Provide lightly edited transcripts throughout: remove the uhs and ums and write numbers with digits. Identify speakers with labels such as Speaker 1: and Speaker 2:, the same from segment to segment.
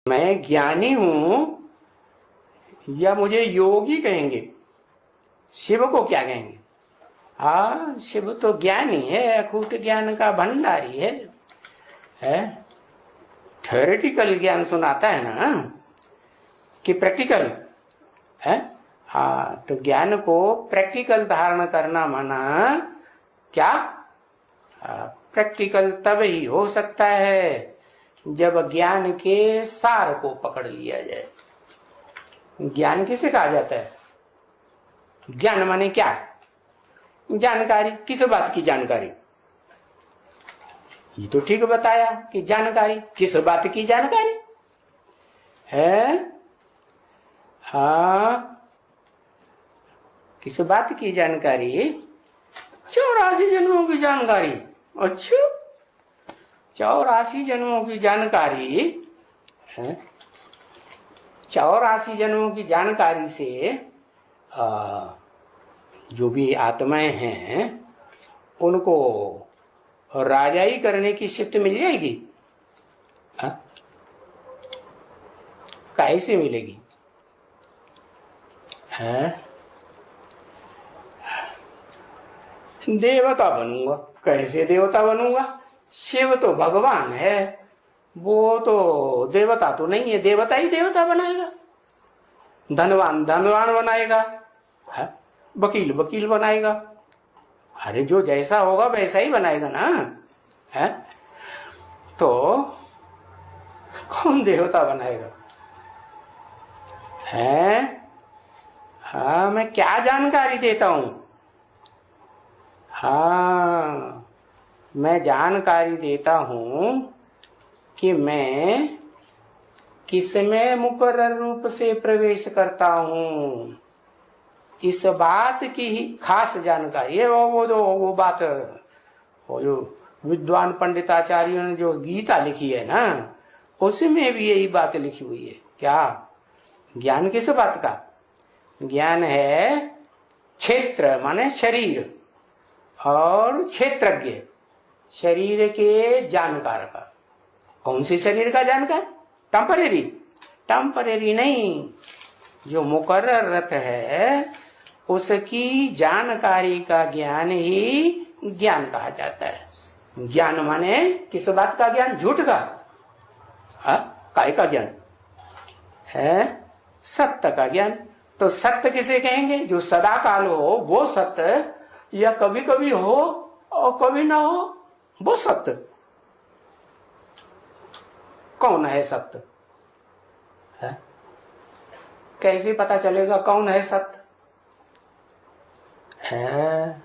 Speaker 1: मैं ज्ञानी हूं या मुझे योगी कहेंगे? शिव को क्या कहेंगे? हाँ, शिव तो ज्ञानी है, अकूट ज्ञान का भंडारी है? थ्योरेटिकल ज्ञान सुनाता है ना कि प्रैक्टिकल है? हाँ, तो ज्ञान को प्रैक्टिकल धारण करना माना क्या? प्रैक्टिकल तब ही हो सकता है जब ज्ञान के सार को पकड़ लिया जाए। ज्ञान किसे कहा जाता है? ज्ञान माने क्या? जानकारी। किस बात की जानकारी? ये तो ठीक बताया कि जानकारी। किस बात की जानकारी है? हाँ, किस बात की जानकारी? 84 जन्मों की जानकारी। अच्छा, 84 जन्मों की जानकारी है? 84 जन्मों की जानकारी से जो भी आत्माएं हैं उनको राजाई करने की शिफ्ट मिल जाएगी? कैसे मिलेगी? है? देवता बनूंगा। कैसे देवता बनूंगा? शिव तो भगवान है, वो तो देवता तो नहीं है। देवता ही देवता बनाएगा, धनवान धनवान बनाएगा, है? वकील वकील बनाएगा। अरे जो जैसा होगा वैसा ही बनाएगा ना, है? तो कौन देवता बनाएगा? है? हाँ, मैं क्या जानकारी देता हूं? हाँ, मैं जानकारी देता हूं कि मैं किसमें मुकर्रर रूप से प्रवेश करता हूं, इस बात की ही खास जानकारी है। वो बात, वो जो विद्वान पंडिताचार्यों ने जो गीता लिखी है ना, उसमें भी यही बात लिखी हुई है। क्या? ज्ञान किस बात का? ज्ञान है क्षेत्र माने शरीर और क्षेत्रज्ञ, शरीर के जानकार का। कौन से शरीर का जानकार? टेम्परेरी? टेम्परेरी नहीं, जो मुकर्रर है उसकी जानकारी का ज्ञान ही ज्ञान कहा जाता है। ज्ञान माने किस बात का ज्ञान? झूठ का? काय का ज्ञान है? सत्य का ज्ञान। तो सत्य किसे कहेंगे? जो सदा काल हो वो सत्य, या कभी कभी हो और कभी ना हो वो सत्य। कौन है सत्य? है? कैसे पता चलेगा कौन है सत्य? है?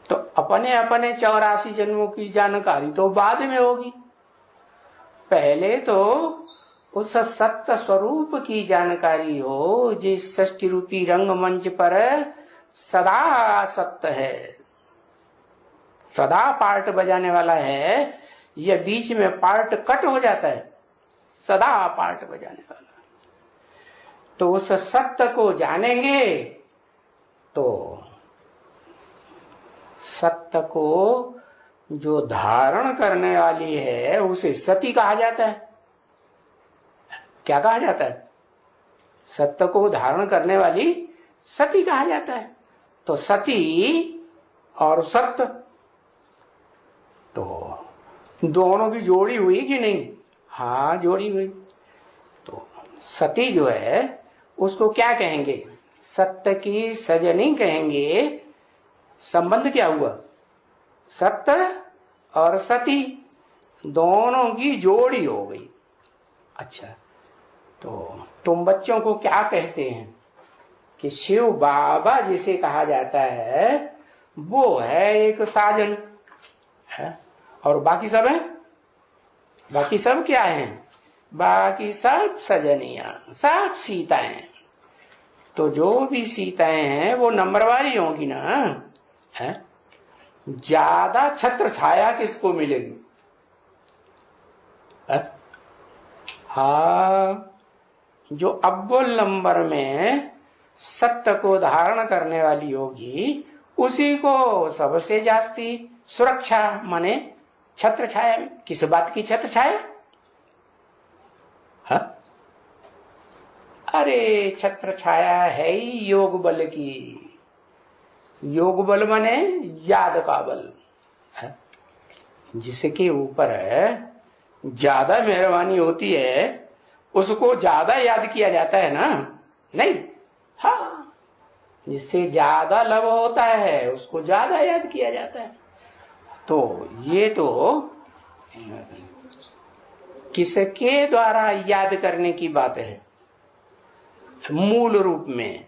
Speaker 1: तो अपने अपने 84 जन्मों की जानकारी तो बाद में होगी। पहले तो उस सत्य स्वरूप की जानकारी हो जिस सृष्टि रूपी रंगमंच पर सदा सत्य है, सदा पार्ट बजाने वाला है, या बीच में पार्ट कट हो जाता है, सदा पार्ट बजाने वाला। तो उस सत्य को जानेंगे तो सत्य को जो धारण करने वाली है उसे सती कहा जाता है। क्या कहा जाता है? सत्य को धारण करने वाली सती कहा जाता है। तो सती और सत्य तो दोनों की जोड़ी हुई कि नहीं? हाँ, जोड़ी हुई। तो सती जो है उसको क्या कहेंगे? सत्य की सजनी कहेंगे। संबंध क्या हुआ? सत्य और सती दोनों की जोड़ी हो गई। अच्छा, तो तुम बच्चों को क्या कहते हैं कि शिव बाबा जिसे कहा जाता है वो है एक साजन है, और बाकी सब है? बाकी सब क्या है? बाकी सब सजनियां, सब सीताएं। तो जो भी सीताएं हैं वो नंबरवारी होंगी ना, है? ज्यादा छत्र छाया किसको मिलेगी? है? हाँ, जो अव्वल नंबर में सत्य को धारण करने वाली होगी उसी को सबसे जास्ती सुरक्षा माने छत्र छाया में। किस बात की छत्र छाया? अरे छत्र छाया है ही योग बल की। योग बल माने याद का बल है, जिसके ऊपर ज्यादा मेहरबानी होती है उसको ज्यादा याद किया जाता है ना, नहीं? हाँ, जिससे ज्यादा लव होता है उसको ज्यादा याद किया जाता है। तो ये तो किसके द्वारा याद करने की बात है? मूल रूप में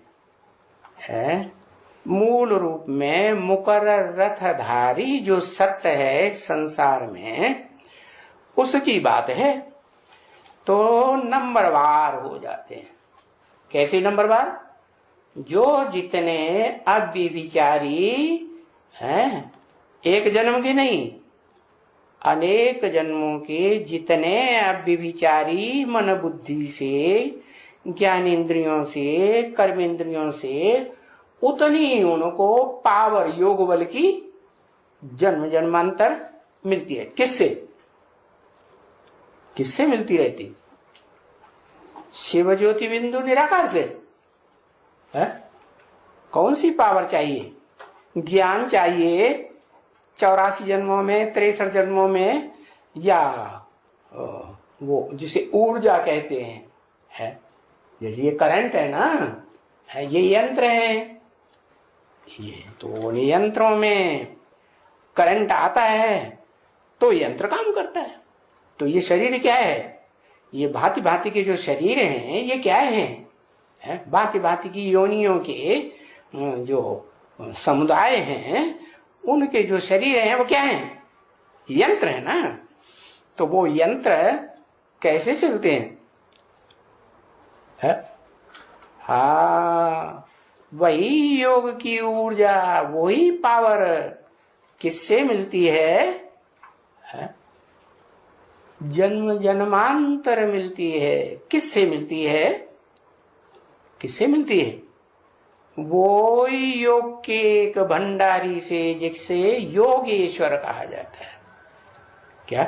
Speaker 1: है, मूल रूप में मुकर्रर रथधारी जो सत्य है संसार में, उसकी बात है। तो नंबरवार हो जाते हैं। कैसे नंबरवार? जो जितने अव्यभिचारी हैं, एक जन्म के नहीं, अनेक जन्मों के जितने अव्यभिचारी मन बुद्धि से, ज्ञानेन्द्रियों से, कर्मेंद्रियों से, उतनी उनको पावर योग बल की जन्म जन्मांतर मिलती है। किससे? किससे मिलती रहती? शिव ज्योति बिंदु निराकार से है? कौन सी पावर चाहिए? ज्ञान चाहिए 84 जन्मों में, 63 जन्मों में, या वो जिसे ऊर्जा कहते हैं, है? जैसे ये करंट है ना, है, ये यंत्र है, ये तो यंत्रों में करंट आता है तो यंत्र काम करता है। तो ये शरीर क्या है? ये भांति भांति के जो शरीर हैं ये क्या है? भांति भांति की योनियों के जो समुदाय हैं उनके जो शरीर हैं वो क्या है? यंत्र है ना। तो वो यंत्र कैसे चलते हैं? हाँ, वही योग की ऊर्जा, वही पावर किससे मिलती है? जन्म जन्मांतर मिलती है। किससे मिलती है? किससे मिलती है? वो योग के एक भंडारी से, जिसे योगेश्वर कहा जाता है। क्या?